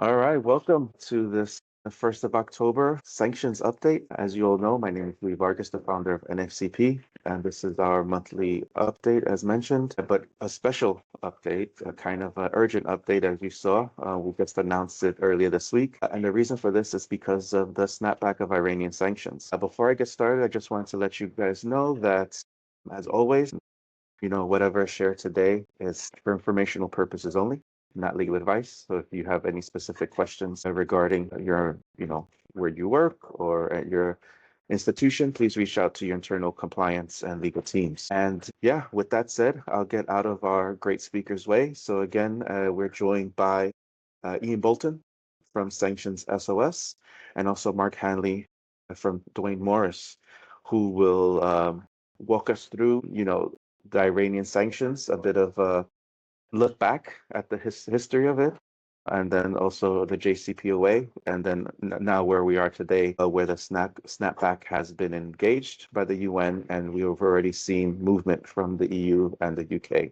All right, welcome to this the 1st of October sanctions update. As you all know, my name is Lee Vargas, the founder of NFCP, and this is our monthly update as mentioned, but a special update, a kind of urgent update as you saw. We just announced it earlier this week, and the reason for this is because of the snapback of Iranian sanctions. Before I get started, I just wanted to let you guys know that, as always, whatever shared today is for informational purposes only, not legal advice. So if you have any specific questions regarding your, where you work or at your institution, please reach out to your internal compliance and legal teams. And yeah, with that said, I'll get out of our great speaker's way. So again, we're joined by Ian Bolton from Sanctions SOS and also Mark Handley from Duane Morris, who will walk us through, the Iranian sanctions, a bit of a look back at the history of it, and then also the JCPOA, and then now where we are today, where the snapback has been engaged by the UN, and we have already seen movement from the EU and the UK.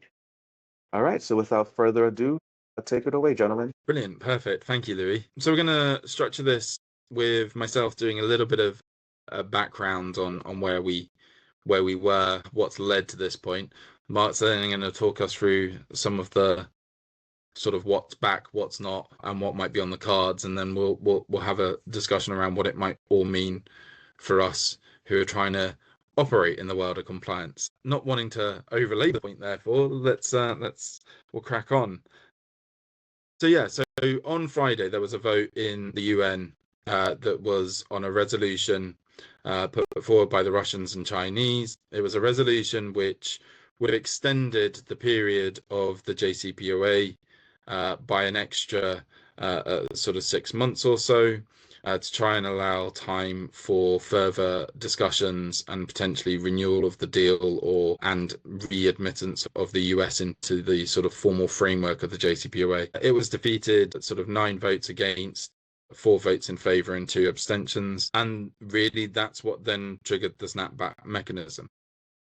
All right, so without further ado, take it away, gentlemen. Brilliant, perfect. Thank you, Louis. So we're going to structure this with myself doing a little bit of background on where we were, what's led to this point. Mark's then going to talk us through some of the sort of what's back, what's not, and what might be on the cards, and then we'll have a discussion around what it might all mean for us who are trying to operate in the world of compliance. Not wanting to overlay the point, therefore, we'll crack on. So on Friday there was a vote in the UN that was on a resolution put forward by the Russians and Chinese. It was a resolution which would have extended the period of the JCPOA by an extra sort of 6 months or so to try and allow time for further discussions and potentially renewal of the deal and readmittance of the US into the sort of formal framework of the JCPOA. It was defeated at sort of 9 votes against, 4 votes in favour and 2 abstentions, and really that's what then triggered the snapback mechanism.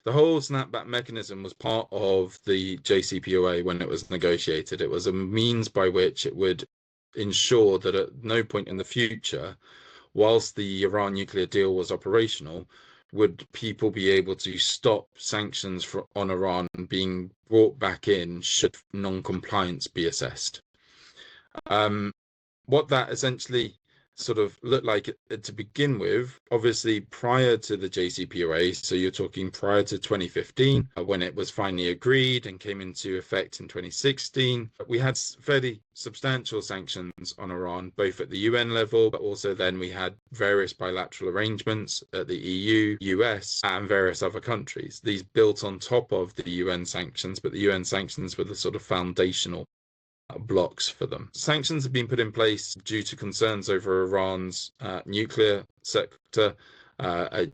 The whole snapback mechanism was part of the JCPOA when it was negotiated. It was a means by which it would ensure that at no point in the future, whilst the Iran nuclear deal was operational, would people be able to stop sanctions on Iran being brought back in should non-compliance be assessed. What that essentially sort of looked like to begin with, obviously prior to the JCPOA, so you're talking prior to 2015, when it was finally agreed and came into effect in 2016, we had fairly substantial sanctions on Iran, both at the UN level, but also then we had various bilateral arrangements at the EU, US, and various other countries. These built on top of the UN sanctions, but the UN sanctions were the sort of foundational blocks for them. Sanctions have been put in place due to concerns over Iran's nuclear sector,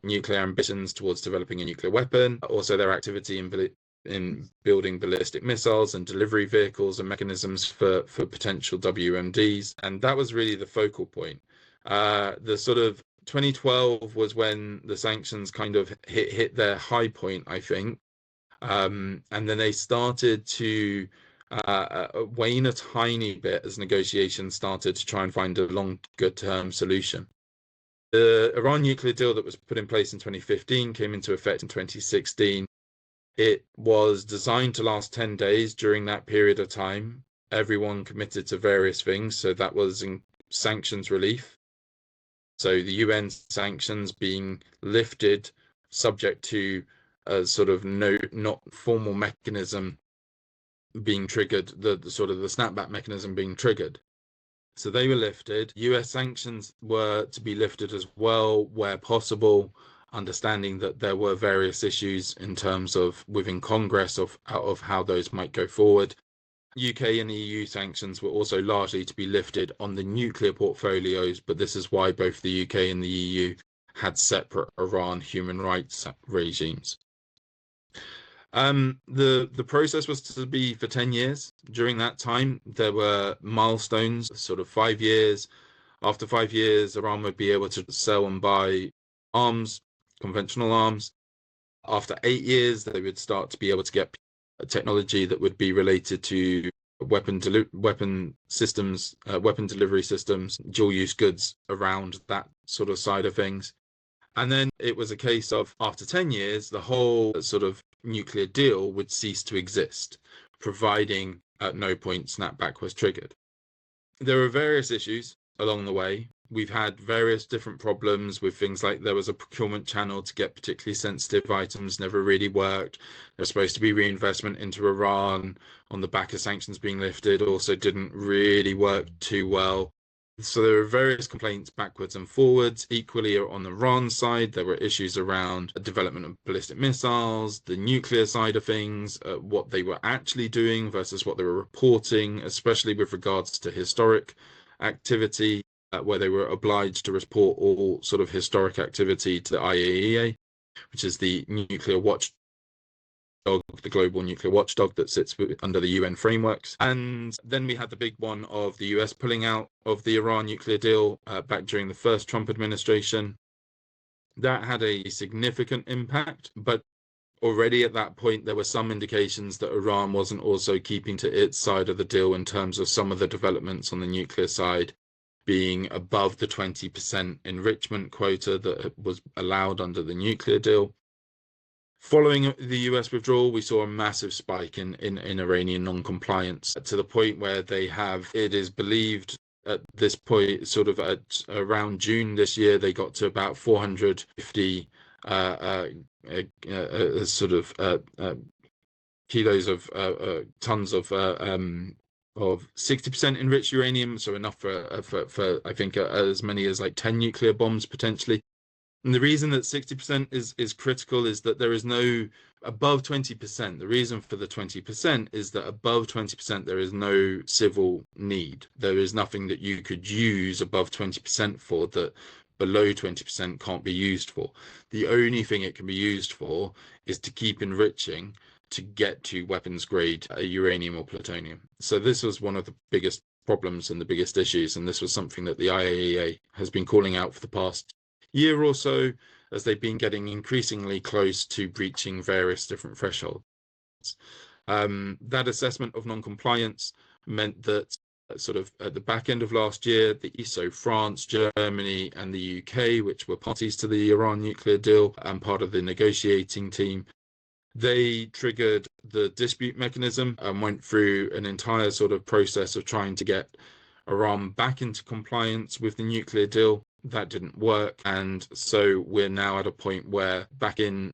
nuclear ambitions towards developing a nuclear weapon, also their activity in building ballistic missiles and delivery vehicles and mechanisms for potential WMDs. And that was really the focal point. The sort of 2012 was when the sanctions kind of hit their high point, I think. And then they started to wane a tiny bit as negotiations started to try and find a longer-term solution. The Iran nuclear deal that was put in place in 2015 came into effect in 2016. It was designed to last 10 days. During that period of time, everyone committed to various things. So that was in sanctions relief. So the UN sanctions being lifted subject to a sort of not formal mechanism being triggered, the sort of the snapback mechanism being triggered. So they were lifted. US sanctions were to be lifted as well where possible, understanding that there were various issues in terms of within Congress of how those might go forward. UK and EU sanctions were also largely to be lifted on the nuclear portfolios, but this is why both the UK and the EU had separate Iran human rights regimes. The process was to be for 10 years. During that time, there were milestones, sort of 5 years. After 5 years, Iran would be able to sell and buy arms, conventional arms. After 8 years, they would start to be able to get technology that would be related to weapon systems, weapon delivery systems, dual-use goods around that sort of side of things. And then it was a case of, after 10 years, the whole sort of nuclear deal would cease to exist, providing at no point snapback was triggered. There were various issues along the way. We've had various different problems with things like there was a procurement channel to get particularly sensitive items, never really worked. There was supposed to be reinvestment into Iran on the back of sanctions being lifted, also didn't really work too well. So there were various complaints backwards and forwards. Equally, on the Iran side, there were issues around development of ballistic missiles, the nuclear side of things, what they were actually doing versus what they were reporting, especially with regards to historic activity, where they were obliged to report all sort of historic activity to the IAEA, which is the nuclear watchdog, the global nuclear watchdog that sits under the UN frameworks. And then we had the big one of the US pulling out of the Iran nuclear deal back during the first Trump administration. That had a significant impact, but already at that point, there were some indications that Iran wasn't also keeping to its side of the deal in terms of some of the developments on the nuclear side being above the 20% enrichment quota that was allowed under the nuclear deal. Following the US withdrawal, we saw a massive spike in Iranian non-compliance to the point where they have, it is believed at this point, sort of at around June this year, they got to about 450 sort of kilos of tons of 60% enriched uranium, so enough for I think as many as like 10 nuclear bombs potentially. And the reason that 60% is critical is that there is no above 20%. The reason for the 20% is that above 20% there is no civil need. There is nothing that you could use above 20% for that below 20% can't be used for. The only thing it can be used for is to keep enriching to get to weapons grade uranium or plutonium. So this was one of the biggest problems and the biggest issues, and this was something that the IAEA has been calling out for the past year or so, as they've been getting increasingly close to breaching various different thresholds. That assessment of non-compliance meant that sort of at the back end of last year, the ESO, France, Germany, and the UK, which were parties to the Iran nuclear deal and part of the negotiating team, they triggered the dispute mechanism and went through an entire sort of process of trying to get Iran back into compliance with the nuclear deal. That didn't work, and so we're now at a point where back in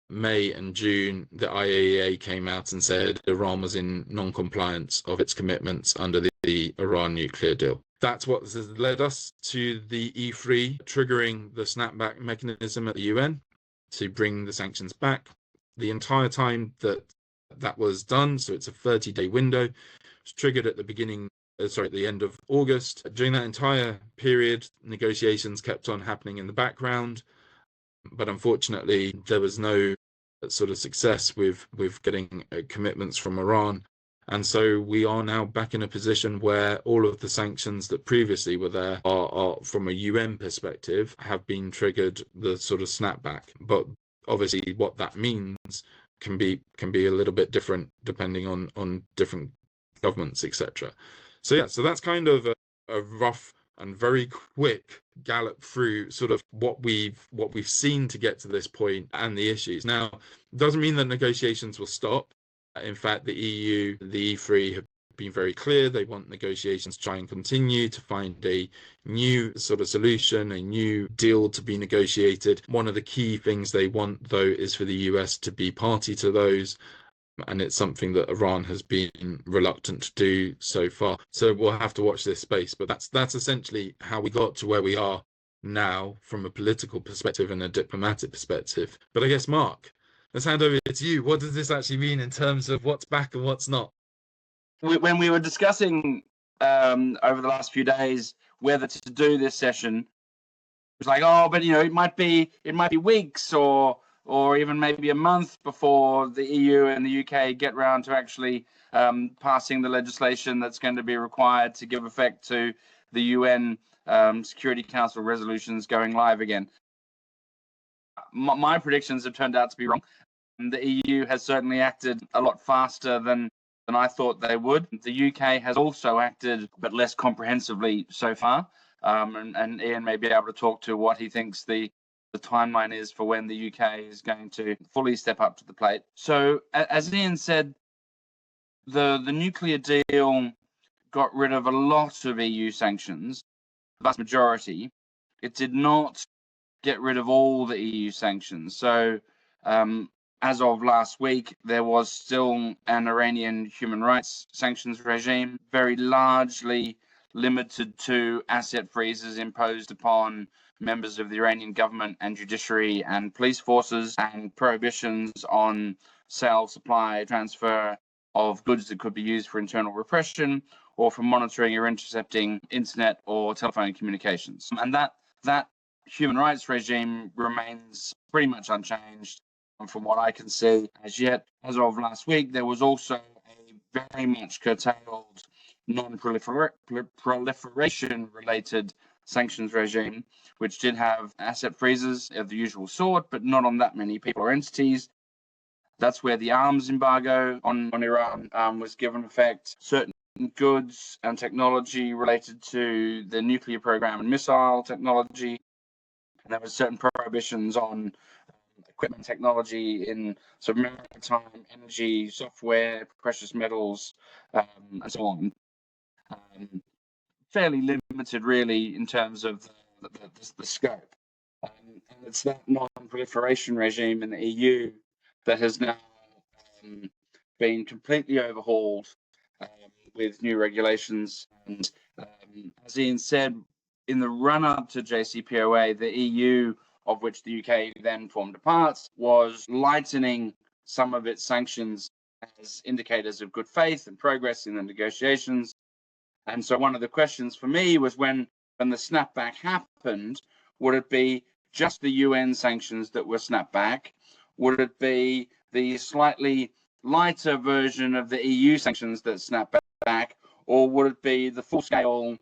May and June, the IAEA came out and said Iran was in non-compliance of its commitments under the Iran nuclear deal. That's what has led us to the E3 triggering the snapback mechanism at the UN to bring the sanctions back. The entire time that was done, so it's a 30-day window, was triggered at the beginning at the end of August. During that entire period, negotiations kept on happening in the background, but unfortunately, there was no sort of success with getting commitments from Iran. And so we are now back in a position where all of the sanctions that previously were there are from a UN perspective, have been triggered the sort of snapback. But obviously what that means can be a little bit different depending on different governments, etc. So yeah, so that's kind of a rough and very quick gallop through sort of what we've seen to get to this point and the issues. Now, it doesn't mean that negotiations will stop. In fact, the EU, the E3 have been very clear. They want negotiations to try and continue to find a new sort of solution, a new deal to be negotiated. One of the key things they want, though, is for the US to be party to those. And it's something that Iran has been reluctant to do so far. So we'll have to watch this space. But that's essentially how we got to where we are now from a political perspective and a diplomatic perspective. But I guess, Mark, let's hand over to you. What does this actually mean in terms of what's back and what's not? When we were discussing over the last few days whether to do this session, it was like, oh, but it might be weeks or even maybe a month before the EU and the UK get round to actually passing the legislation that's going to be required to give effect to the UN Security Council resolutions going live again. My predictions have turned out to be wrong. The EU has certainly acted a lot faster than than I thought they would. The UK has also acted, but less comprehensively so far. And Ian may be able to talk to what he thinks the timeline is for when the UK is going to fully step up to the plate. So, as Ian said, the nuclear deal got rid of a lot of EU sanctions, the vast majority. It did not get rid of all the EU sanctions. So, as of last week, there was still an Iranian human rights sanctions regime, very largely limited to asset freezes imposed upon members of the Iranian government and judiciary and police forces, and prohibitions on sale, supply, transfer of goods that could be used for internal repression or for monitoring or intercepting internet or telephone communications. And that human rights regime remains pretty much unchanged from what I can see as yet. As of last week, there was also a very much curtailed non-proliferation related sanctions regime, which did have asset freezes of the usual sort, but not on that many people or entities. That's where the arms embargo on Iran was given effect. Certain goods and technology related to the nuclear program and missile technology. And there were certain prohibitions on equipment technology in sort of maritime, energy, software, precious metals, and so on. Fairly limited, really, in terms of the scope. And it's that non-proliferation regime in the EU that has now been completely overhauled with new regulations. And as Ian said, in the run-up to JCPOA, the EU, of which the UK then formed a part, was lightening some of its sanctions as indicators of good faith and progress in the negotiations. And so one of the questions for me was, when the snapback happened, would it be just the UN sanctions that were snapped back? Would it be the slightly lighter version of the EU sanctions that snapped back? Or would it be the full-scale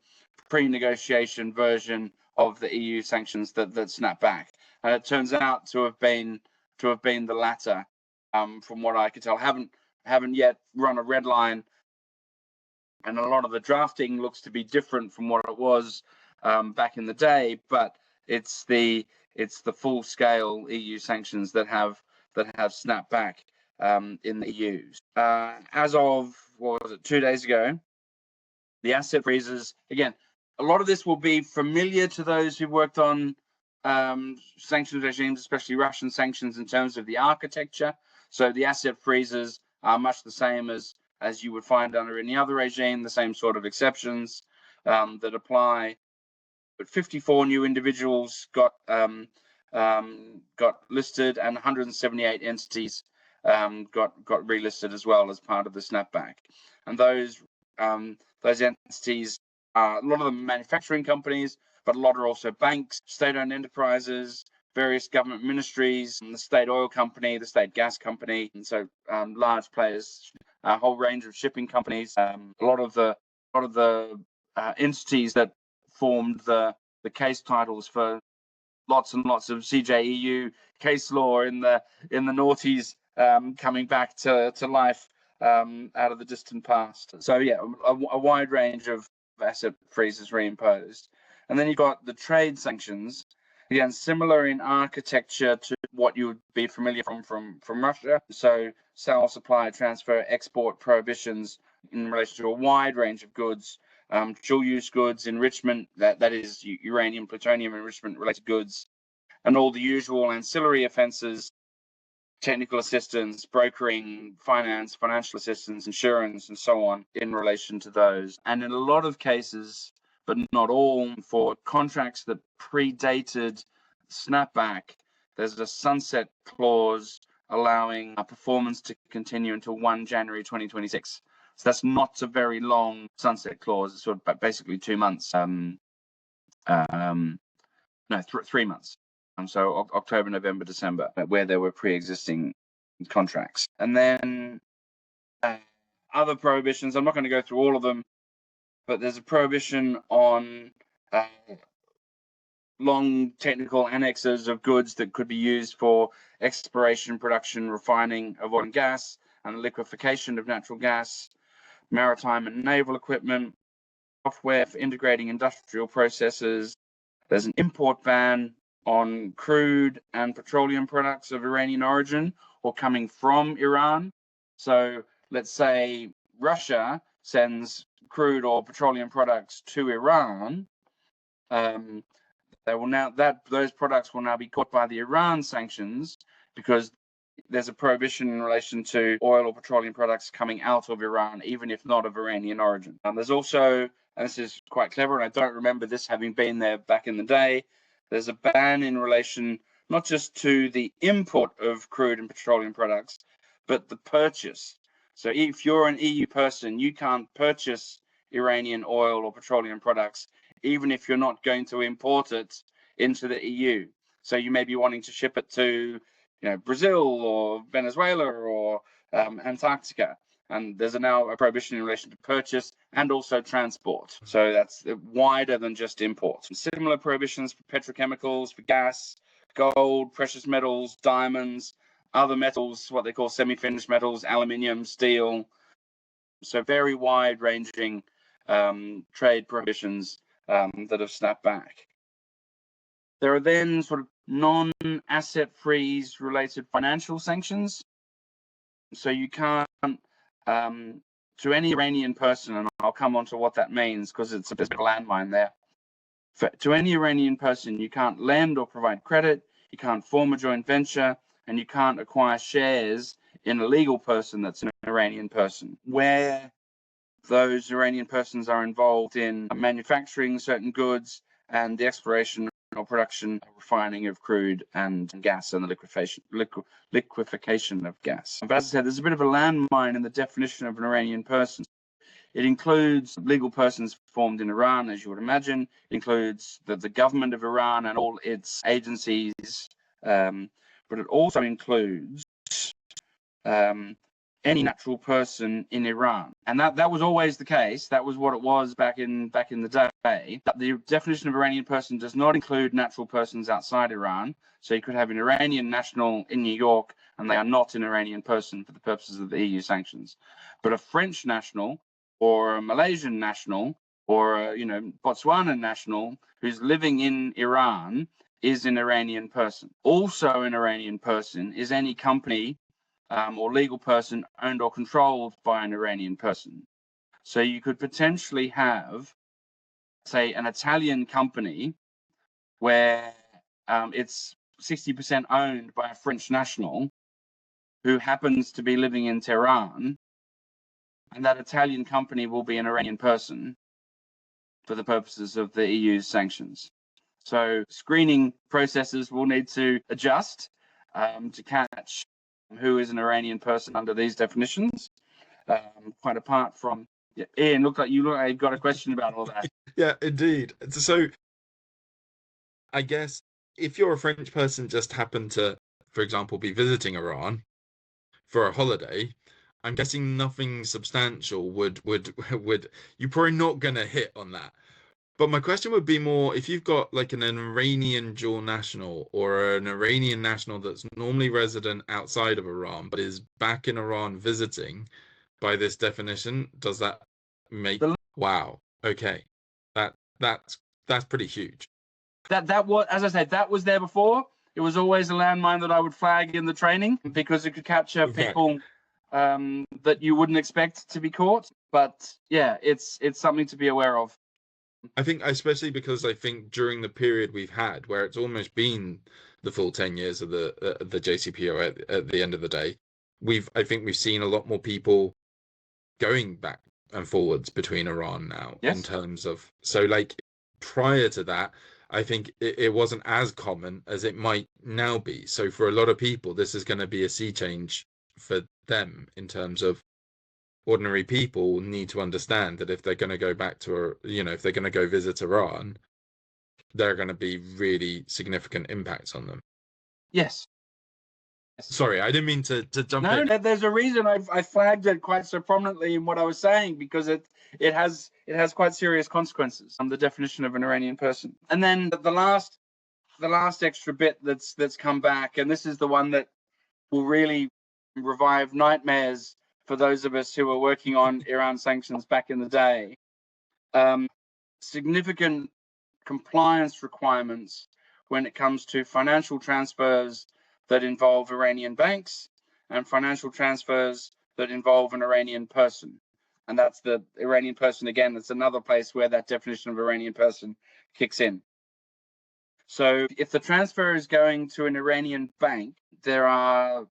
pre-negotiation version of the EU sanctions that snapped back? And it turns out to have been the latter, from what I could tell. Haven't yet run a red line, and a lot of the drafting looks to be different from what it was back in the day. But it's the full-scale EU sanctions that have snapped back in the EU. As of, what was it, 2 days ago, the asset freezes, again, a lot of this will be familiar to those who've worked on sanctions regimes, especially Russian sanctions, in terms of the architecture. So the asset freezes are much the same as you would find under any other regime, the same sort of exceptions that apply. But 54 new individuals got listed, and 178 entities got relisted as well as part of the snapback. And those entities are, a lot of them manufacturing companies, but a lot are also banks, state-owned enterprises, various government ministries, the state oil company, the state gas company, and so large players, a whole range of shipping companies. A lot of the entities that formed the case titles for lots and lots of CJEU case law in the noughties, coming back to life out of the distant past. So yeah, a wide range of asset freezes reimposed. And then you've got the trade sanctions, again, similar in architecture to what you would be familiar from Russia. So sale, supply, transfer, export prohibitions in relation to a wide range of goods, dual-use goods, enrichment, that is uranium, plutonium enrichment related goods, and all the usual ancillary offences, technical assistance, brokering, finance, financial assistance, insurance, and so on in relation to those. And in a lot of cases, but not all, for contracts that predated snapback, there's a sunset clause allowing a performance to continue until 1 January 2026. So that's not a very long sunset clause. It's sort of basically 2 months. 3 months. So October, November, December, where there were pre-existing contracts. And then other prohibitions, I'm not going to go through all of them, but there's a prohibition on long technical annexes of goods that could be used for exploration, production, refining of oil and gas, and liquefaction of natural gas. maritime and naval equipment, software for integrating industrial processes. There's an import ban on crude and petroleum products of Iranian origin or coming from Iran. So let's say Russia sends crude or petroleum products to Iran. Those products will now be caught by the Iran sanctions because there's a prohibition in relation to oil or petroleum products coming out of Iran, even if not of Iranian origin. There's also, and this is quite clever, and I don't remember this having been there back in the day, there's a ban in relation not just to the import of crude and petroleum products, but the purchase. So if you're an EU person, you can't purchase Iranian oil or petroleum products, even if you're not going to import it into the EU. So you may be wanting to ship it to Brazil or Venezuela or Antarctica. And there's now a prohibition in relation to purchase and also transport. So that's wider than just import. Similar prohibitions for petrochemicals, for gas, gold, precious metals, diamonds, other metals, what they call semi-finished metals, aluminium, steel. So very wide-ranging trade prohibitions that have snapped back. There are then sort of non-asset freeze related financial sanctions. So you can't, to any Iranian person, and I'll come on to what that means because there's a bit of a landmine there. To any Iranian person, you can't lend or provide credit, you can't form a joint venture, and you can't acquire shares in a legal person that's an Iranian person. Where those Iranian persons are involved in manufacturing certain goods and the exploration or production, refining of crude and gas, and the liquefaction of gas. But as I said, there's a bit of a landmine in the definition of an Iranian person. It includes legal persons formed in Iran, as you would imagine. It includes the government of Iran and all its agencies, but it also includes any natural person in Iran, and that was always the case. That was what it was back in the day. The definition of Iranian person does not include natural persons outside Iran. So you could have an Iranian national in New York, and they are not an Iranian person for the purposes of the EU sanctions. But a French national, or a Malaysian national, or a Botswana national who's living in Iran is an Iranian person. Also, an Iranian person is any company or legal person owned or controlled by an Iranian person. So you could potentially have, say, an Italian company where it's 60% owned by a French national who happens to be living in Tehran, and that Italian company will be an Iranian person for the purposes of the EU's sanctions. So screening processes will need to adjust to catch who is an Iranian person under these definitions, quite apart from Ian. Look like you've got a question about all that. Yeah, indeed. So I guess if you're a French person just happen to, for example, be visiting Iran for a holiday, I'm guessing nothing substantial would you're probably not gonna hit on that. But my question would be more if you've got like an Iranian dual national or an Iranian national that's normally resident outside of Iran but is back in Iran visiting, by this definition, does that make wow? Okay, that's pretty huge. That was, as I said, that was there before. It was always a landmine that I would flag in the training because it could capture people that you wouldn't expect to be caught. But yeah, it's something to be aware of. I think especially because I think during the period we've had where it's almost been the full 10 years of the JCPOA at the end of the day, I think we've seen a lot more people going back and forwards between Iran now. Yes. In terms of, so like prior to that, I think it wasn't as common as it might now be. So for a lot of people, this is going to be a sea change for them in terms of ordinary people need to understand that if they're going to go back to, if they're going to go visit Iran, there are going to be really significant impacts on them. Yes. Sorry, I didn't mean to jump in. No, there's a reason I flagged it quite so prominently in what I was saying, because it has quite serious consequences on the definition of an Iranian person. And then the last extra bit that's come back, and this is the one that will really revive nightmares for those of us who were working on Iran sanctions back in the day, significant compliance requirements when it comes to financial transfers that involve Iranian banks and financial transfers that involve an Iranian person. And that's the Iranian person again. That's another place where that definition of Iranian person kicks in. So if the transfer is going to an Iranian bank, there are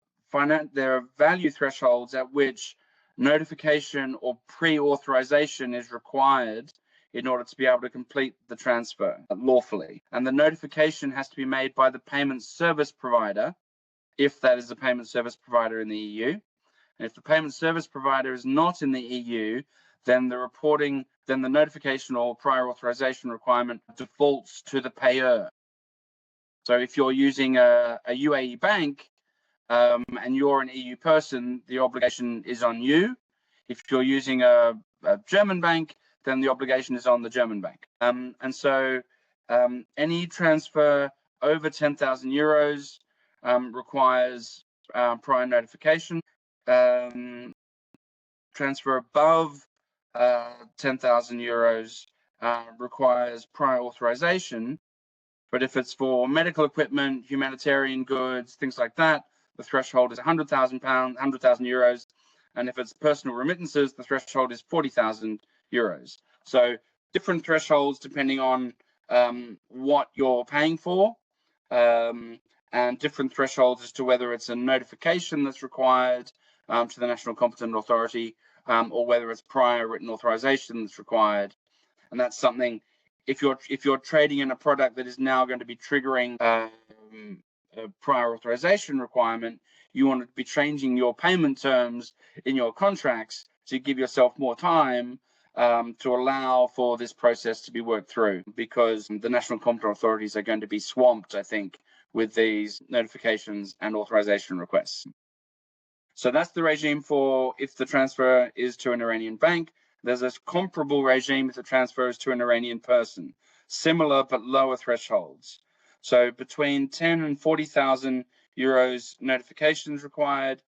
value thresholds at which notification or pre-authorization is required in order to be able to complete the transfer lawfully. And the notification has to be made by the payment service provider, if that is a payment service provider in the EU. And if the payment service provider is not in the EU, then the notification or prior authorization requirement defaults to the payer. So if you're using a UAE bank and you're an EU person, the obligation is on you. If you're using a German bank, then the obligation is on the German bank. And so any transfer over 10,000 euros requires prior notification. Transfer above 10,000 euros requires prior authorization. But if it's for medical equipment, humanitarian goods, things like that, the threshold is £100,000, 100,000 euros. And if it's personal remittances, the threshold is 40,000 euros. So different thresholds depending on what you're paying for, and different thresholds as to whether it's a notification that's required to the national competent authority, or whether it's prior written authorization that's required. And that's something, if you're trading in a product that is now going to be triggering a prior authorization requirement, you want to be changing your payment terms in your contracts to give yourself more time to allow for this process to be worked through, because the national competent authorities are going to be swamped, I think, with these notifications and authorization requests. So that's the regime for if the transfer is to an Iranian bank. There's a comparable regime if the transfer is to an Iranian person, similar but lower thresholds. So between 10 and 40,000 euros notifications required,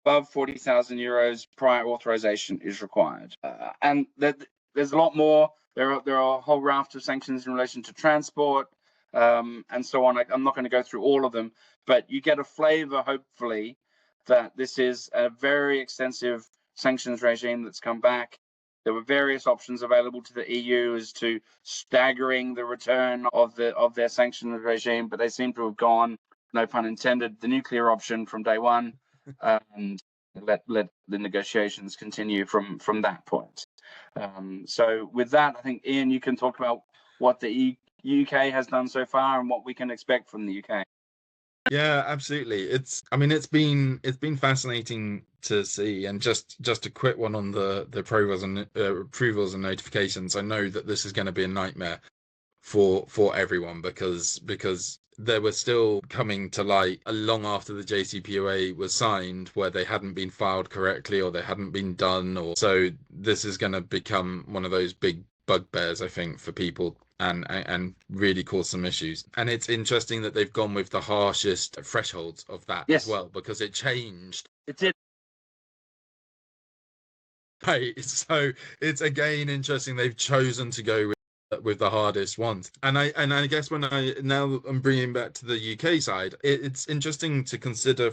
above 40,000 euros prior authorization is required. And there's a lot more. There are a whole raft of sanctions in relation to transport and so on. I'm not going to go through all of them, but you get a flavor, hopefully, that this is a very extensive sanctions regime that's come back. There were various options available to the EU as to staggering the return of their sanctions regime, but they seem to have gone, no pun intended, the nuclear option from day one, and let the negotiations continue from that point. So with that, I think, Ian, you can talk about what the UK has done so far and what we can expect from the UK. Yeah, absolutely. It's been fascinating to see, and just a quick one on the approvals and notifications. I know that this is going to be a nightmare for everyone because they were still coming to light long after the JCPOA was signed, where they hadn't been filed correctly or they hadn't been done, or so this is going to become one of those big bugbears, I think, for people. And really cause some issues. And it's interesting that they've gone with the harshest thresholds of that as well, because it changed. It did. Right. So it's again interesting they've chosen to go with the hardest ones. And I guess when I'm bringing back to the UK side, it's interesting to consider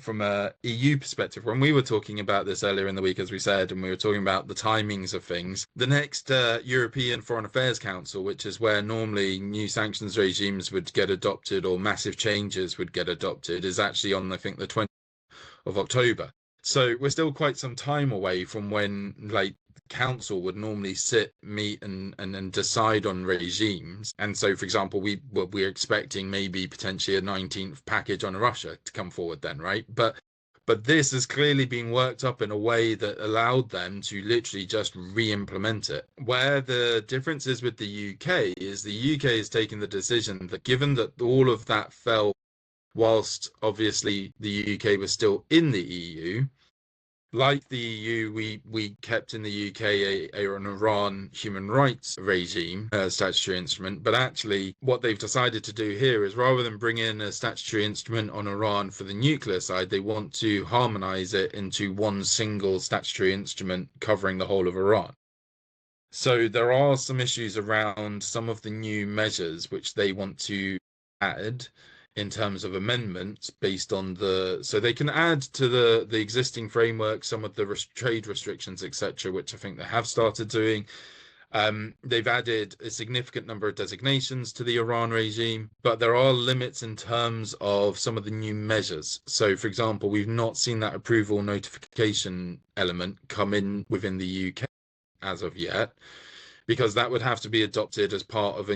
from a EU perspective. When we were talking about this earlier in the week, as we said, and we were talking about the timings of things, the next European Foreign Affairs Council, which is where normally new sanctions regimes would get adopted or massive changes would get adopted, is actually on, I think, the 20th of October. So we're still quite some time away from when council would normally meet and decide on regimes. And so, for example, we're expecting maybe potentially a 19th package on Russia to come forward then, right? But this has clearly been worked up in a way that allowed them to literally just re-implement it. Where the difference is with the UK is the UK has taken the decision that, given that all of that fell whilst obviously the UK was still in the EU, like the EU, we kept in the UK an Iran human rights regime statutory instrument, but actually what they've decided to do here is rather than bring in a statutory instrument on Iran for the nuclear side, they want to harmonize it into one single statutory instrument covering the whole of Iran. So there are some issues around some of the new measures which they want to add in terms of amendments based on so they can add to the existing framework some of the trade restrictions, etc., which I think they have started doing. They've added a significant number of designations to the Iran regime, but there are limits in terms of some of the new measures. So, for example, we've not seen that approval notification element come in within the UK as of yet, because that would have to be adopted as part of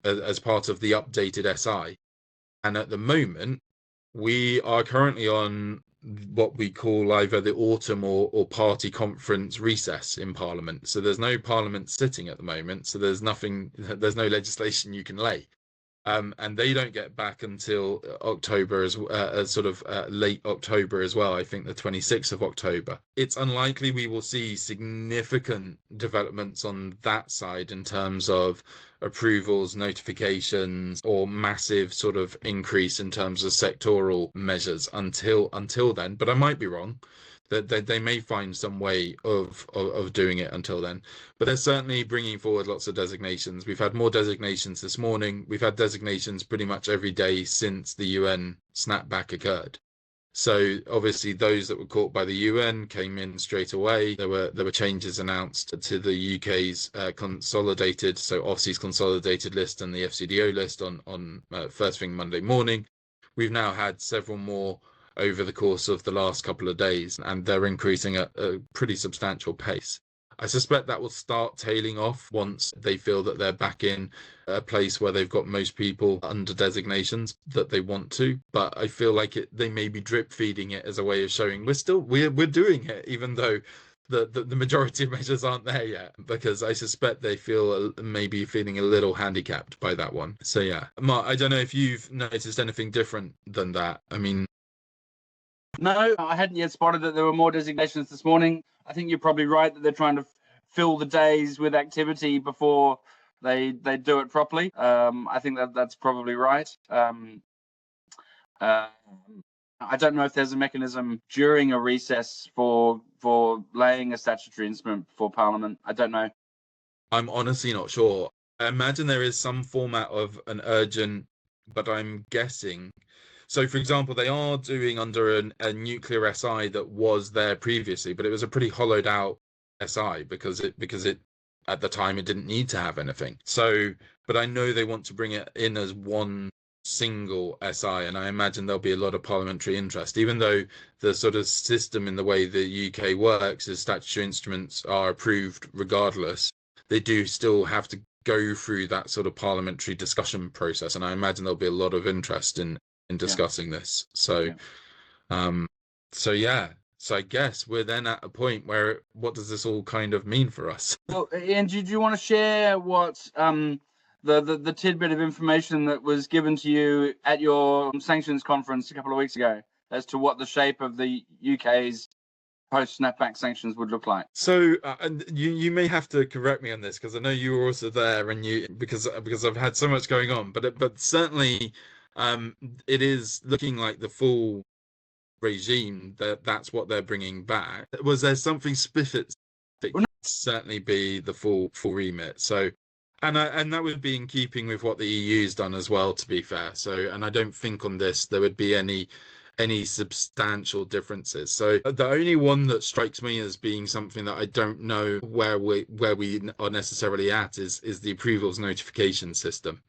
as part of the updated SI. And at the moment, we are currently on what we call either the autumn or party conference recess in Parliament. So there's no Parliament sitting at the moment. So there's no legislation you can lay. And they don't get back until October, as sort of late October as well. I think the 26th of October. It's unlikely we will see significant developments on that side in terms of approvals, notifications, or massive sort of increase in terms of sectoral measures until then. But I might be wrong. That they may find some way of doing it until then. But they're certainly bringing forward lots of designations. We've had more designations this morning. We've had designations pretty much every day since the UN snapback occurred. So obviously those that were caught by the UN came in straight away. There were changes announced to the UK's consolidated, so OFCE's consolidated list and the FCDO list on first thing Monday morning. We've now had several more over the course of the last couple of days, and they're increasing at a pretty substantial pace. I suspect that will start tailing off once they feel that they're back in a place where they've got most people under designations that they want to. But I feel like they may be drip feeding it as a way of showing we're doing it, even though the majority of measures aren't there yet, because I suspect they feel maybe feeling a little handicapped by that one. So yeah, Mark, I don't know if you've noticed anything different than that. I mean, no, I hadn't yet spotted that there were more designations this morning. I think you're probably right that they're trying to fill the days with activity before they do it properly. I think that's probably right. I don't know if there's a mechanism during a recess for laying a statutory instrument before Parliament. I don't know. I'm honestly not sure. I imagine there is some format of an urgent, but I'm guessing. So, for example, they are doing under a nuclear SI that was there previously, but it was a pretty hollowed out SI because it at the time it didn't need to have anything. So, but I know they want to bring it in as one single SI, and I imagine there'll be a lot of parliamentary interest, even though the sort of system in the way the UK works is statutory instruments are approved regardless. They do still have to go through that sort of parliamentary discussion process, and I imagine there'll be a lot of interest in discussing this. So so I guess we're then at a point where what does this all kind of mean for us? Well, Ian, do you want to share what the tidbit of information that was given to you at your sanctions conference a couple of weeks ago as to what the shape of the UK's post-snapback sanctions would look like? So you may have to correct me on this, because I know you were also there, and because I've had so much going on, but certainly it is looking like the full regime that's what they're bringing back. Was there something specific? Certainly be the full remit. So, and that would be in keeping with what the EU's done as well, to be fair. So, and I don't think on this there would be any substantial differences. So the only one that strikes me as being something that I don't know where we are necessarily at is the approvals notification system,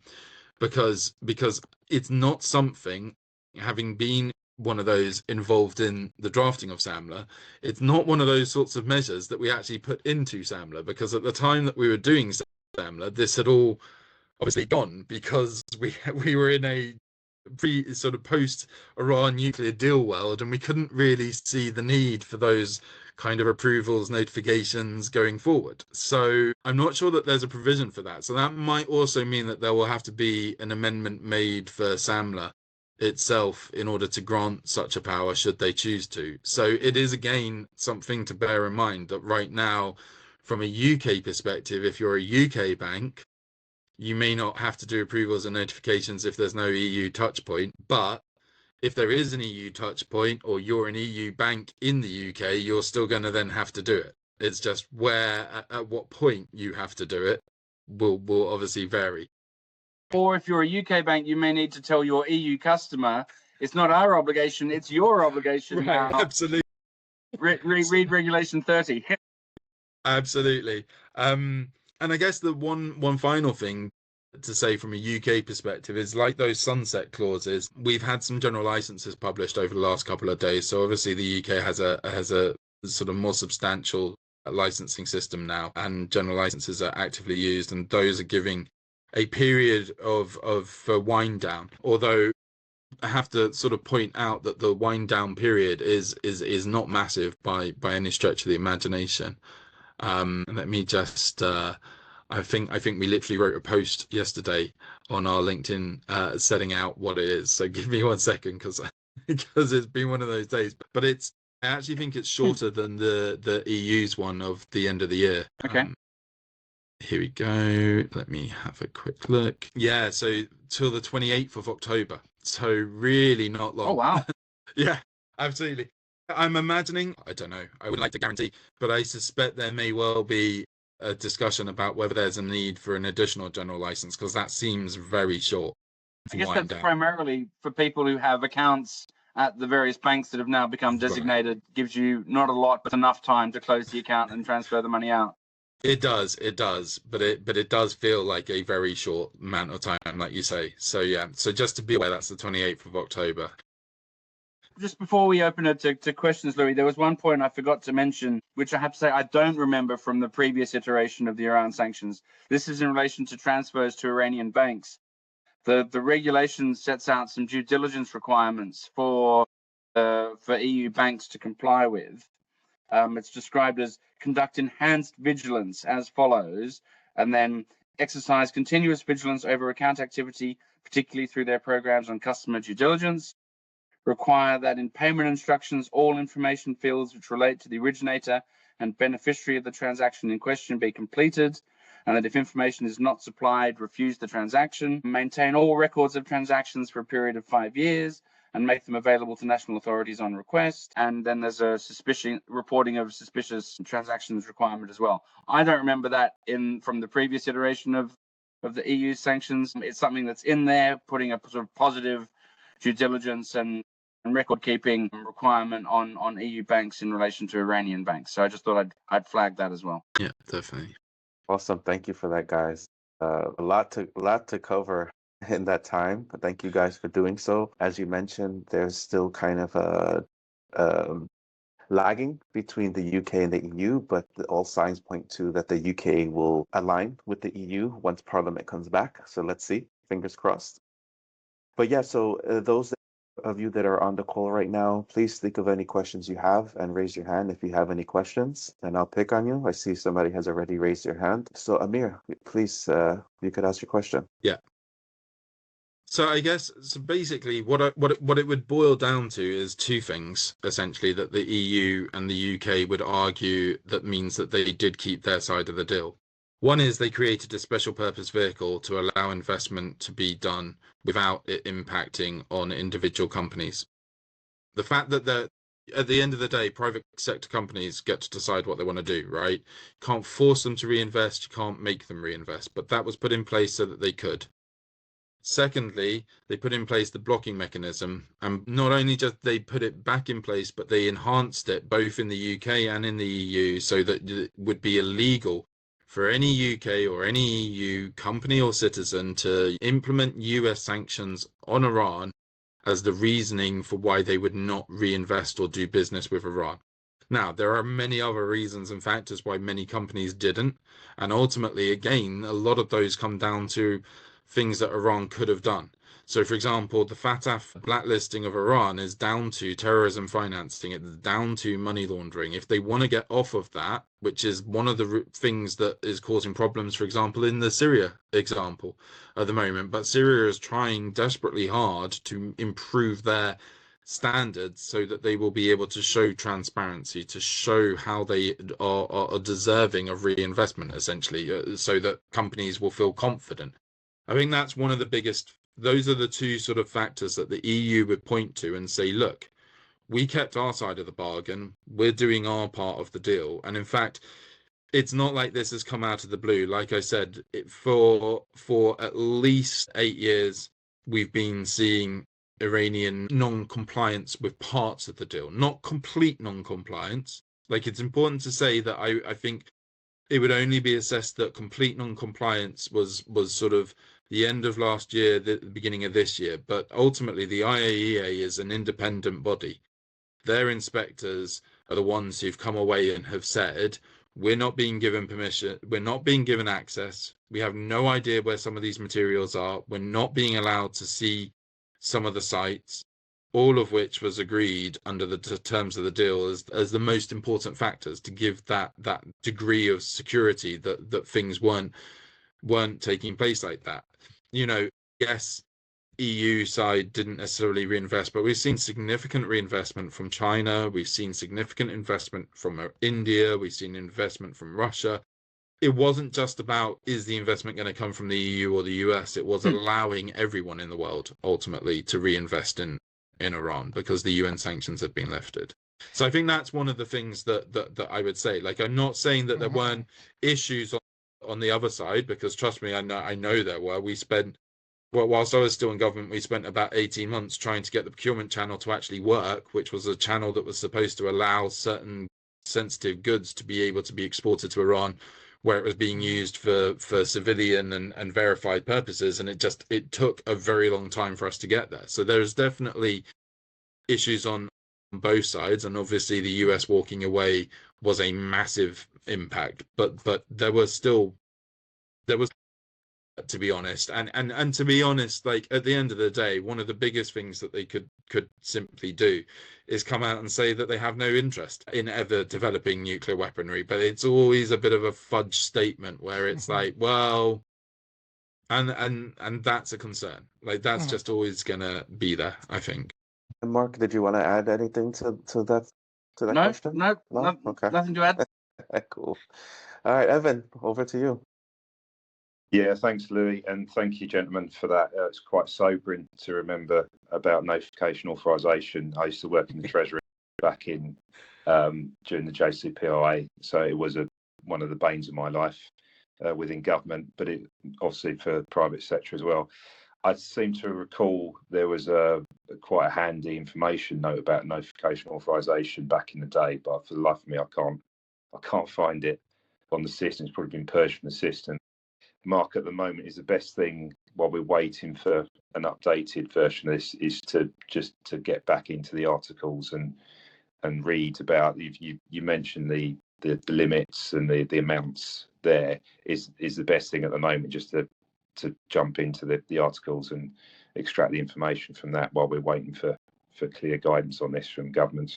because it's not something, having been one of those involved in the drafting of SAMLA, it's not one of those sorts of measures that we actually put into SAMLA, because at the time that we were doing SAMLA, this had all obviously gone, because we were in a sort of post-Iran nuclear deal world, and we couldn't really see the need for those kind of approvals, notifications going forward. So I'm not sure that there's a provision for that. So that might also mean that there will have to be an amendment made for SAMLA itself in order to grant such a power should they choose to. So it is again something to bear in mind that right now, from a UK perspective, if you're a UK bank, you may not have to do approvals and notifications if there's no EU touch point, but if there is an EU touch point or you're an EU bank in the UK, you're still going to then have to do it. It's just where, at what point you have to do it will obviously vary. Or if you're a UK bank, you may need to tell your EU customer, it's not our obligation, it's your obligation now. Absolutely. Read Regulation 30. Absolutely. And I guess the one final thing to say from a UK perspective is, like those sunset clauses, we've had some general licenses published over the last couple of days. So obviously the UK has a sort of more substantial licensing system now, and general licenses are actively used, and those are giving a period of wind down. Although I have to sort of point out that the wind down period is not massive by any stretch of the imagination. Let me just I think we literally wrote a post yesterday on our LinkedIn setting out what it is. So give me 1 second because it's been one of those days. But I actually think it's shorter than the EU's one of the end of the year. Okay. Here we go. Let me have a quick look. Yeah, so till the 28th of October. So really not long. Oh, wow. Yeah, absolutely. I'm imagining, I don't know, I would like to guarantee, but I suspect there may well be a discussion about whether there's a need for an additional general license, because that seems very short. I guess that's primarily for people who have accounts at the various banks that have now become designated. Right. Gives you not a lot, but enough time to close the account and transfer the money out. It does, but it does feel like a very short amount of time, like you say. So yeah, so just to be aware, that's the 28th of October. Just before we open it to questions, Louis, there was one point I forgot to mention, which I have to say I don't remember from the previous iteration of the Iran sanctions. This is in relation to transfers to Iranian banks. The regulation sets out some due diligence requirements for EU banks to comply with. It's described as conduct enhanced vigilance as follows, and then exercise continuous vigilance over account activity, particularly through their programs on customer due diligence. Require that in payment instructions, all information fields which relate to the originator and beneficiary of the transaction in question be completed, and that if information is not supplied, refuse the transaction. Maintain all records of transactions for a period of 5 years and make them available to national authorities on request. And then there's a reporting of suspicious transactions requirement as well. I don't remember that from the previous iteration of the EU sanctions. It's something that's in there, putting a sort of positive due diligence and record keeping requirement on EU banks in relation to Iranian banks. So I just thought I'd flag that as well. Yeah, definitely. Awesome. Thank you for that, guys. A lot to cover in that time, but thank you guys for doing so. As you mentioned, there's still kind of a lagging between the UK and the EU, but all signs point to that the UK will align with the EU once Parliament comes back. So let's see, fingers crossed. But yeah, so those of you that are on the call right now, please think of any questions you have and raise your hand if you have any questions, and I'll pick on you. I see somebody has already raised their hand. So Amir, please, you could ask your question. Yeah. So I guess, so basically what it would boil down to is two things, essentially, that the EU and the UK would argue that means that they did keep their side of the deal. One is they created a special purpose vehicle to allow investment to be done without it impacting on individual companies. The fact that at the end of the day, private sector companies get to decide what they want to do, right? You can't force them to reinvest, you can't make them reinvest, but that was put in place so that they could. Secondly, they put in place the blocking mechanism, and not only just they put it back in place, but they enhanced it both in the UK and in the EU so that it would be illegal for any UK or any EU company or citizen to implement US sanctions on Iran as the reasoning for why they would not reinvest or do business with Iran. Now, there are many other reasons and factors why many companies didn't, and ultimately, again, a lot of those come down to things that Iran could have done. So, for example, the Fatah blacklisting of Iran is down to terrorism financing, it's down to money laundering. If they want to get off of that, which is one of the things that is causing problems, for example, in the Syria example at the moment, but Syria is trying desperately hard to improve their standards so that they will be able to show transparency, to show how they are deserving of reinvestment, essentially, so that companies will feel confident. I think that's one of the biggest. Those are the two sort of factors that the EU would point to and say, look, we kept our side of the bargain. We're doing our part of the deal. And in fact, it's not like this has come out of the blue. Like I said, for at least 8 years, we've been seeing Iranian non-compliance with parts of the deal, not complete non-compliance. Like, it's important to say that I think it would only be assessed that complete non-compliance was sort of the end of last year, the beginning of this year. But ultimately, the IAEA is an independent body. Their inspectors are the ones who've come away and have said, we're not being given permission, we're not being given access, we have no idea where some of these materials are, we're not being allowed to see some of the sites, all of which was agreed under the terms of the deal as the most important factors to give that degree of security that things weren't taking place like that. Yes, EU side didn't necessarily reinvest, but we've seen significant reinvestment from China. We've seen significant investment from India. We've seen investment from Russia. It wasn't just about, is the investment going to come from the EU or the US? It was allowing everyone in the world ultimately to reinvest in Iran because the UN sanctions had been lifted. So I think that's one of the things that I would say. Like, I'm not saying that there weren't issues on the other side, because trust me, I know there were. Whilst I was still in government, we spent about 18 months trying to get the procurement channel to actually work, which was a channel that was supposed to allow certain sensitive goods to be able to be exported to Iran, where it was being used for civilian and verified purposes. And it took a very long time for us to get there. So there's definitely issues on both sides. And obviously the US walking away was a massive impact, but there was, to be honest, and to be honest, like, at the end of the day, one of the biggest things that they could simply do is come out and say that they have no interest in ever developing nuclear weaponry. But it's always a bit of a fudge statement where it's like, well, and that's a concern. Like, that's just always gonna be there, I think. And Mark, did you want to add anything to that question? No, Okay. nothing to add. Cool. All right, Evan, over to you. Yeah, thanks, Louis, and thank you, gentlemen, for that. It's quite sobering to remember about notification authorization. I used to work in the Treasury back in during the JCPOA, so it was one of the banes of my life within government, but it obviously for the private sector as well. I seem to recall there was quite a handy information note about notification authorization back in the day, but for the life of me, I can't find it on the system. It's probably been purged from the system. Mark, at the moment, is the best thing while we're waiting for an updated version of this is to get back into the articles and read about. You mentioned the limits and the amounts. There is the best thing at the moment, just to jump into the articles and extract the information from that while we're waiting for clear guidance on this from governments.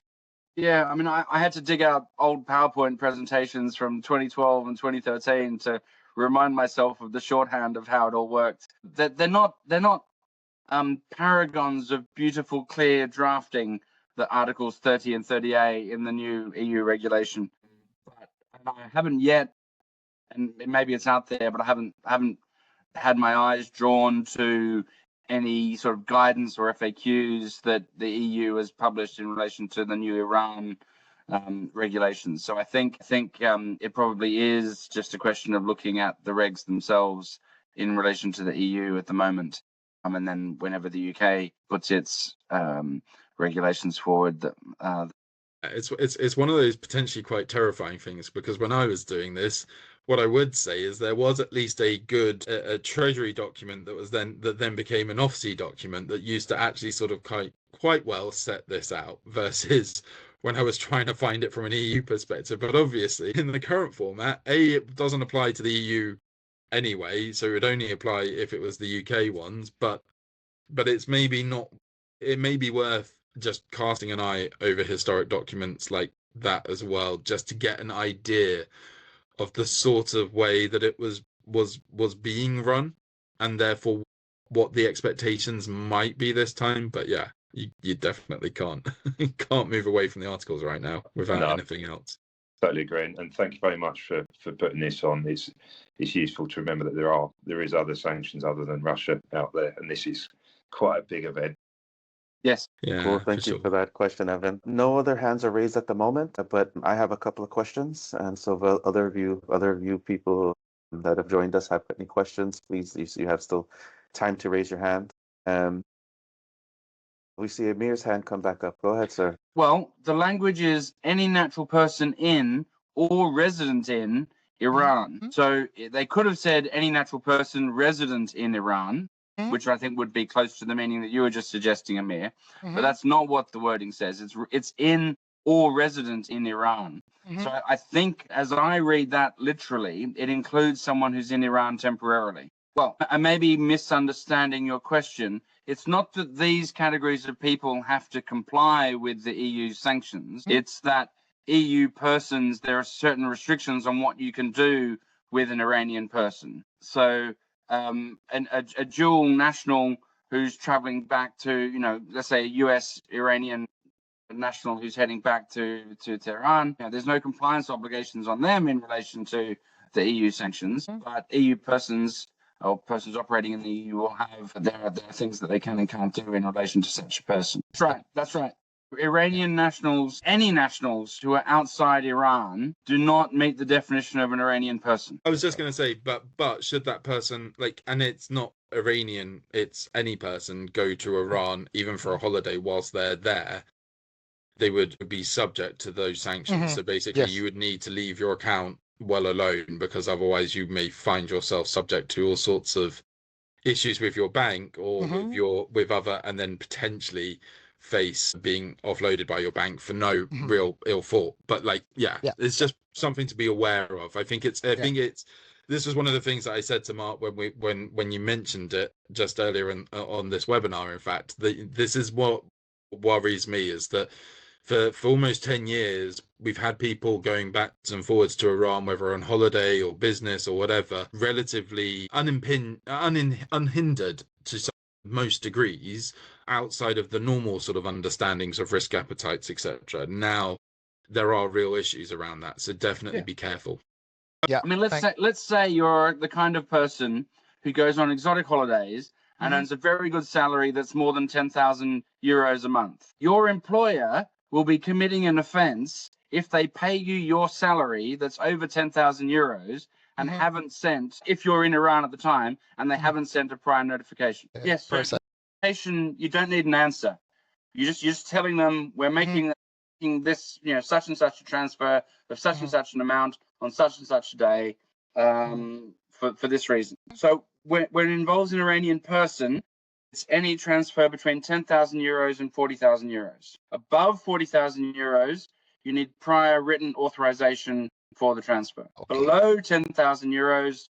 Yeah, I mean, I had to dig out old PowerPoint presentations from 2012 and 2013 to remind myself of the shorthand of how it all worked. They're not paragons of beautiful, clear drafting, the Articles 30 and 30A in the new EU regulation. But I haven't yet, and maybe it's out there, but I haven't had my eyes drawn to any sort of guidance or FAQs that the EU has published in relation to the new Iran regulations. So I think it probably is just a question of looking at the regs themselves in relation to the EU at the moment, and then whenever the UK puts its regulations forward, it's one of those potentially quite terrifying things, because when I was doing this, what I would say is there was at least a good Treasury document that then became an OFSI document that used to actually sort of quite well set this out, versus when I was trying to find it from an EU perspective. But obviously, in the current format, it doesn't apply to the EU anyway, so it would only apply if it was the UK ones. But but it's maybe not. It may be worth just casting an eye over historic documents like that as well, just to get an idea of the sort of way that it was being run, and therefore what the expectations might be this time. But yeah, you definitely can't can't move away from the articles right now without No. anything else. Totally agree, and thank you very much for putting this on. It's useful to remember that there is other sanctions other than Russia out there, and this is quite a big event. Yes. Yeah, Cool. Thank you for that question, Evan. No other hands are raised at the moment, but I have a couple of questions, and so the other of you people that have joined us have any questions, please, you have still time to raise your hand. We see Amir's hand come back up. Go ahead, sir. Well, the language is any natural person in or resident in Iran. So they could have said any natural person resident in Iran, which I think would be close to the meaning that you were just suggesting, Amir. But that's not what the wording says. It's in or resident in Iran. So I think, as I read that literally, it includes someone who's in Iran temporarily. Well, I may be misunderstanding your question. It's not that these categories of people have to comply with the EU sanctions. It's that EU persons, there are certain restrictions on what you can do with an Iranian person. So a dual national who's traveling back to, let's say a US Iranian national who's heading back to Tehran, there's no compliance obligations on them in relation to the EU sanctions, but EU persons or persons operating in the EU will have there are things that they can and can't do in relation to such a person. That's right. Iranian nationals, any nationals who are outside Iran, do not meet the definition of an Iranian person. I was just going to say, but should that person, and it's not Iranian, it's any person, go to Iran even for a holiday whilst they're there, they would be subject to those sanctions. So basically, you would need to leave your account well alone, because otherwise you may find yourself subject to all sorts of issues with your bank or with other, and then potentially face being offloaded by your bank for no real ill thought. But it's just something to be aware of. I think it's this was one of the things that I said to Mark when you mentioned it just earlier on this webinar. In fact, this is what worries me, is that for almost 10 years, we've had people going backwards and forwards to Iran, whether on holiday or business or whatever, relatively unhindered to most degrees, outside of the normal sort of understandings of risk appetites, etc. Now, there are real issues around that, so definitely be careful. I mean, let's say you're the kind of person who goes on exotic holidays and earns a very good salary that's more than 10,000 euros a month. Your employer will be committing an offence if they pay you your salary that's over 10,000 euros and haven't sent, if you're in Iran at the time, and they haven't sent a prior notification. Yes, so you don't need an answer. You're just telling them we're making this, such and such a transfer of such and such an amount on such and such a day for this reason. So when it involves an Iranian person, it's any transfer between 10,000 euros and 40,000 euros. Above 40,000 euros, you need prior written authorization for the transfer. Below 10,000 euros,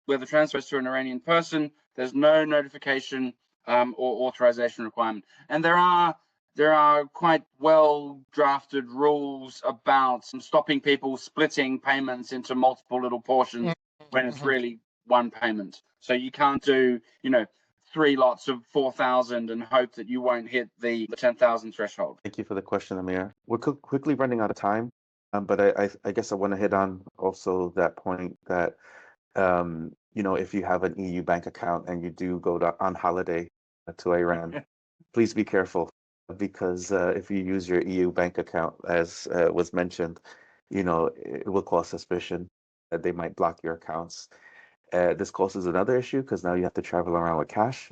where the transfer is to an Iranian person, there's no notification or authorization requirement. And there are quite well drafted rules about stopping people splitting payments into multiple little portions when it's really one payment. So you can't do, 3 lots of 4,000 and hope that you won't hit the 10,000 threshold. Thank you for the question, Amir. We're quickly running out of time, but I guess I want to hit on also that point that, if you have an EU bank account and you do go on holiday to Iran, please be careful, because if you use your EU bank account, as was mentioned, it will cause suspicion that they might block your accounts. This causes another issue because now you have to travel around with cash.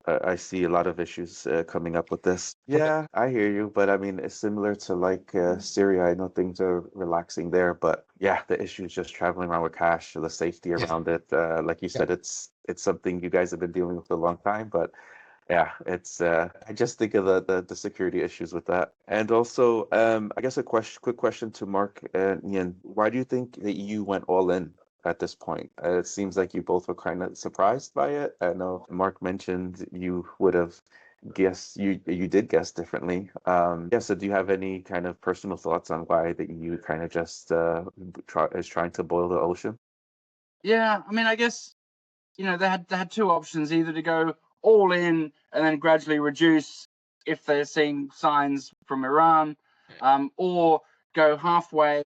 I see a lot of issues coming up with this. Yeah, I hear you, but I mean, it's similar to Syria. I know things are relaxing there, but yeah, the issue is just traveling around with cash, the safety around it. Like you said, it's something you guys have been dealing with for a long time, but yeah, it's I just think of the security issues with that. And also, I guess quick question to Mark and Ian. Why do you think the EU went all in at this point? It seems like you both were kind of surprised by it. I know Mark mentioned you would have guessed, you did guess differently. Yeah, so do you have any kind of personal thoughts on why the EU kind of just is trying to boil the ocean? Yeah, I mean, I guess, they had two options, either to go all in and then gradually reduce if they're seeing signs from Iran, or go halfway,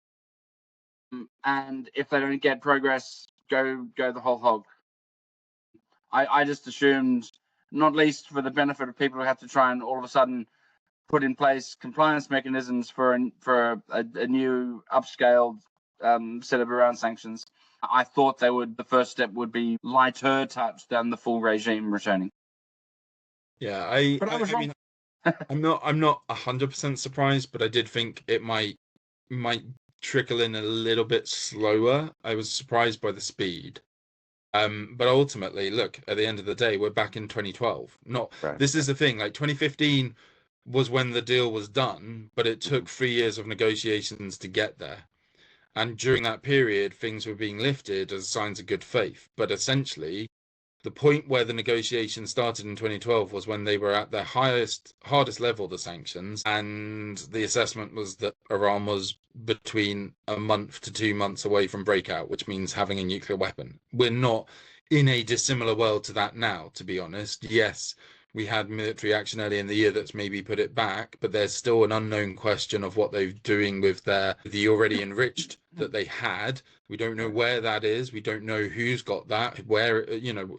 and if they don't get progress, go the whole hog. I just assumed, not least for the benefit of people who have to try and all of a sudden put in place compliance mechanisms for a new upscaled set of Iran sanctions. I thought the first step would be lighter touch than the full regime returning. Yeah, But I was wrong. mean, I'm not 100% surprised, but I did think it might trickle in a little bit slower. I was surprised by the speed. But ultimately, look, at the end of the day, we're back in 2012. Right. This is the thing, like 2015 was when the deal was done, but it took 3 years of negotiations to get there. And during that period, things were being lifted as signs of good faith. But essentially, the point where the negotiations started in 2012 was when they were at their hardest level, the sanctions, and the assessment was that Iran was between a month to 2 months away from breakout, which means having a nuclear weapon. We're not in a dissimilar world to that now, to be honest. Yes, we had military action early in the year that's maybe put it back, but there's still an unknown question of what they're doing with the already enriched that they had. We don't know where that is. We don't know who's got that, where,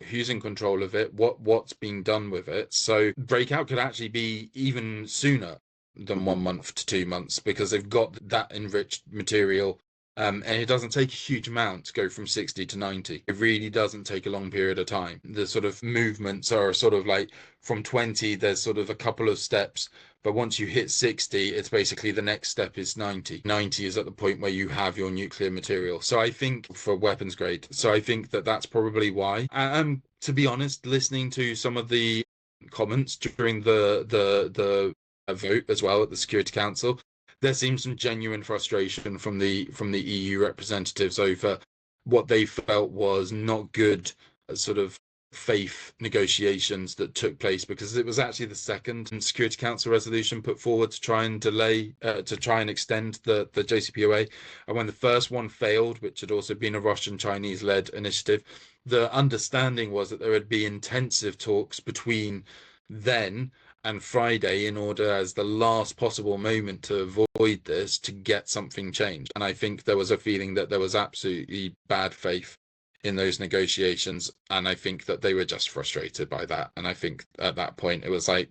who's in control of it, what's being done with it. So breakout could actually be even sooner than 1 month to 2 months, because they've got that enriched material. And it doesn't take a huge amount to go from 60 to 90. It really doesn't take a long period of time. The sort of movements are sort of like from 20, there's sort of a couple of steps. But once you hit 60, it's basically the next step is 90. 90 is at the point where you have your nuclear material. So I think for weapons grade. So I think that that's probably why. To be honest, listening to some of the comments during the vote as well at the Security Council, there seems some genuine frustration from the EU representatives over what they felt was not good sort of faith negotiations that took place, because it was actually the second Security Council resolution put forward to try and extend the JCPOA. And when the first one failed, which had also been a Russian Chinese led initiative, the understanding was that there would be intensive talks between then and Friday in order, as the last possible moment to avoid this, to get something changed. And I think there was a feeling that there was absolutely bad faith in those negotiations, and I think that they were just frustrated by that. And I think at that point it was like,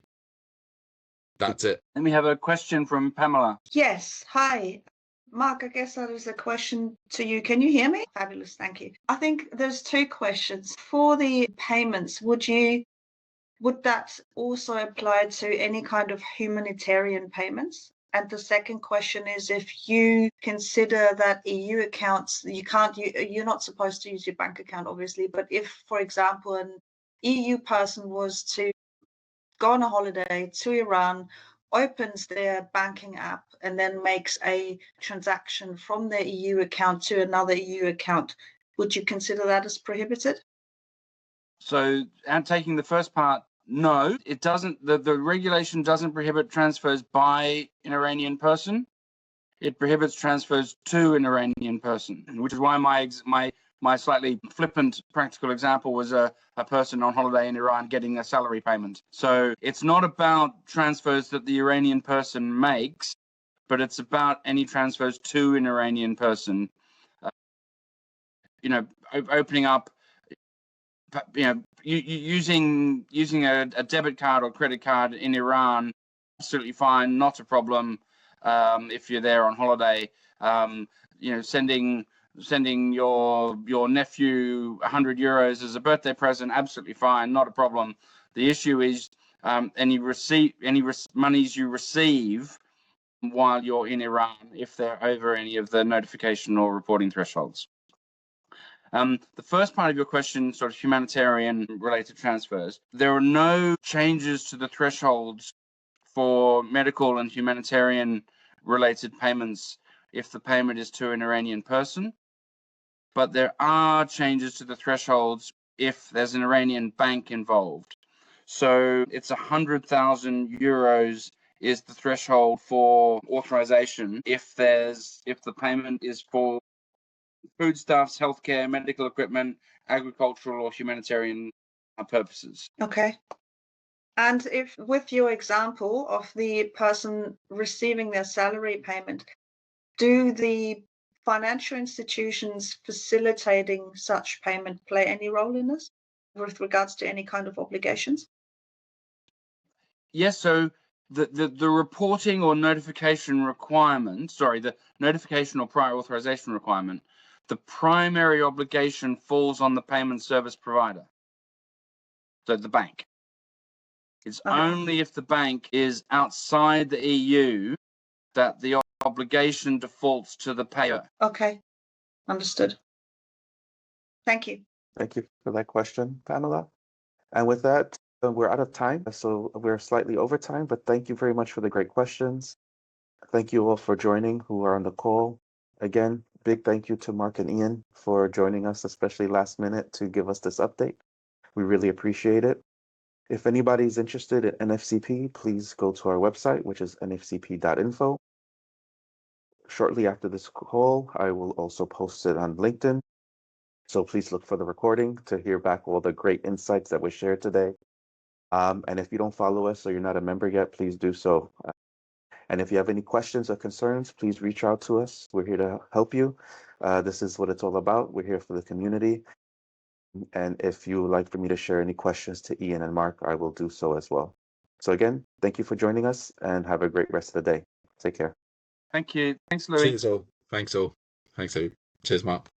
that's it. Let me have a question from Pamela. Yes, hi. Mark, I guess that is a question to you. Can you hear me? Fabulous, thank you. I think there's two questions. For the payments, would that also apply to any kind of humanitarian payments? And the second question is, if you consider that EU accounts, you're not supposed to use your bank account, obviously, but if, for example, an EU person was to go on a holiday to Iran, opens their banking app, and then makes a transaction from their EU account to another EU account, would you consider that as prohibited? So, and taking the first part, no, it doesn't. The regulation doesn't prohibit transfers by an Iranian person. It prohibits transfers to an Iranian person, which is why my slightly flippant practical example was a person on holiday in Iran getting a salary payment. So it's not about transfers that the Iranian person makes, but it's about any transfers to an Iranian person. Opening up, using a debit card or credit card in Iran, absolutely fine, not a problem. If you're there on holiday, sending your nephew 100 euros as a birthday present, absolutely fine, not a problem. The issue is any monies you receive while you're in Iran, if they're over any of the notification or reporting thresholds. The first part of your question, sort of humanitarian related transfers, there are no changes to the thresholds for medical and humanitarian related payments if the payment is to an Iranian person. but there are changes to the thresholds if there's an Iranian bank involved. So it's 100,000 euros is the threshold for authorization if the payment is for foodstuffs, healthcare, medical equipment, agricultural or humanitarian purposes. Okay. And if, with your example of the person receiving their salary payment, do the financial institutions facilitating such payment play any role in this with regards to any kind of obligations? Yes, so the reporting or notification requirement, the notification or prior authorization requirement, the primary obligation falls on the payment service provider, so the bank. It's only if the bank is outside the EU that the obligation defaults to the payer. Okay, understood. Thank you. Thank you for that question, Pamela. And with that, we're out of time, so we're slightly over time, but thank you very much for the great questions. Thank you all for joining who are on the call. Again, big thank you to Mark and Ian for joining us, especially last minute, to give us this update. We really appreciate it. If anybody's interested in NFCP, please go to our website, which is nfcp.info. Shortly after this call, I will also post it on LinkedIn. So please look for the recording to hear back all the great insights that were shared today. And if you don't follow us or you're not a member yet, please do so. And if you have any questions or concerns, please reach out to us. We're here to help you. This is what it's all about. We're here for the community. And if you would like for me to share any questions to Ian and Mark, I will do so as well. So again, thank you for joining us and have a great rest of the day. Take care. Thank you. Thanks, Louis. Cheers all. Thanks all. Thanks all. Cheers, Mark.